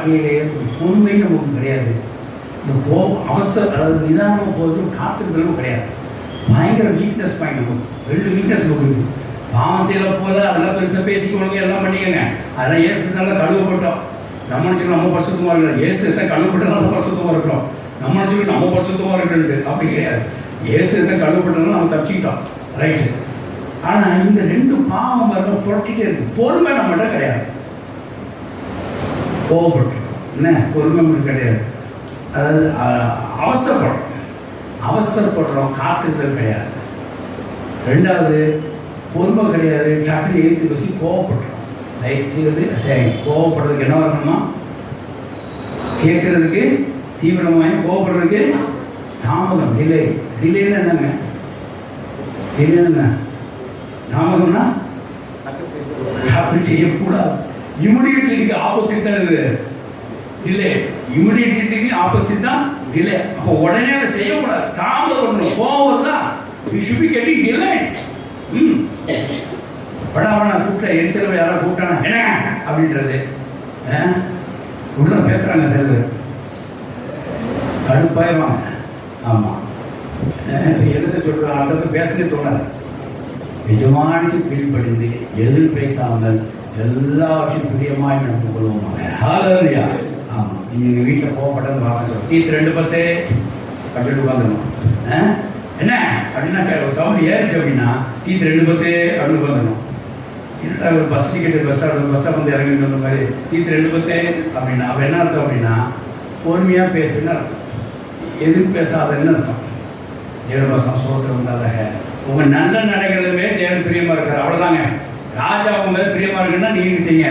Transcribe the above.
வாழ்க்கையிலே பொறுமை நமக்கு கிடையாது. இந்த அதாவது நிதானமாக போகிறதும் காத்திருக்கிறதும் கிடையாது. பயங்கர வீக்னஸ் பாயிண்ட் நமக்கு. 2 வீக்னஸ் நமக்கு இருக்குது. பாவம் செய்யல போல அதெல்லாம் பெருசாக பேசிக்கொள்ளுங்க, எல்லாம் பண்ணிக்கங்க. அதெல்லாம் ஏசு நல்லா கழுவப்பட்டோம். நம்ம நினச்சிக்கலாம் நம்ம பரிசுத்தமாக இருக்கிறோம். ஏசு தான் கழுவப்பட்டதுனால பரிசுத்தமாக இருக்கிறோம். நம்ம நினச்சிக்கலாம் நம்ம பரிசுத்தமாக இருக்கிறது. அப்படி கிடையாது. ஏசு தான் கழுவப்பட்டதுனால நம்ம தப்பிச்சிக்கிட்டோம். ரைட்டு. ஆனால் இந்த 2 பாவம் வரணும் புரட்டிகிட்டே இருக்கு. பொறுமை நம்மகிட்ட கிடையாது. கோவப்பட்டுருக்கோம். என்ன பொறுமை நம்மளுக்கு கிடையாது. அதாவது அவசரப்படுறோம், காத்திருத்தல் கிடையாது. 2வது பொறுமை கிடையாது. டக்குனு எழுத்து பேசி கோவப்படுறோம். தயவுசெய்து சரி, கோவப்படுறதுக்கு என்ன வரணுமா? கேட்கறதுக்கு தீவிரமாக, கோவப்படுறதுக்கு தாமதம், டிலேன்னு என்னங்க? டிலேன்னு தாமதம்னா அப்படி செய்யக்கூடாது. இமிடியேட்லிக்கு ஆப்போசிட் தான் இது டிலே. இமிடியேட்லிக்கு ஆப்போசிட் தான் டிலே. அப்போ உடனே அதை செய்யக்கூடாது, தாமதம் பண்ணணும். கோவம் தான் we should be getting delayed. படாவனா கூப்பிட்டா எரிச்சல் யாராவது கூப்பிட்டானா என்ன அப்படின்றது இப்படிதான் பேசுகிறாங்க. சில பேர் கடுப்பாயிருவாங்க. ஆமாம், எழுத சொல்கிற அடுத்த பேசவே தோணாது. நிஜமானிக்கு கீழ்ப்படிந்து எதிர் பேசாமல் எல்லாவற்றையும் பிரியமாய் நடந்து கொள்வோமாக. ஹல்லேலூயா. ஆமாம், நீங்கள் எங்கள் வீட்டில் கோவப்பட்டது வாசம் சொல்லுவோம். தீத்து 2:10 கட்டிட்டு உட்காந்துடணும். என்ன அப்படின்னா சவுண்ட் ஏறிச்சு அப்படின்னா தீத்து 2:10 அப்படின்னு உட்காந்துடணும். இல்லை ஒரு பஸ் டிக்கெட்டு பஸ் ஸ்டாப் வந்து இறங்கிட்டு வந்த மாதிரி தீத்து 2:10 அப்படின்னா அப்போ என்ன அர்த்தம் அப்படின்னா பொறுமையாக பேசுன்னு அர்த்தம், எதுவும் பேசாதன்னு அர்த்தம். தேவபாசம் சோத்திரம் வந்தாதாக உங்கள் நல்ல நடைகளுமே தேவன் பிரியமாக இருக்கார். அவ்வளோதாங்க. ராஜா உங்க மேலே பிரியமாக இருக்குன்னா நீங்கள் செய்யுங்க.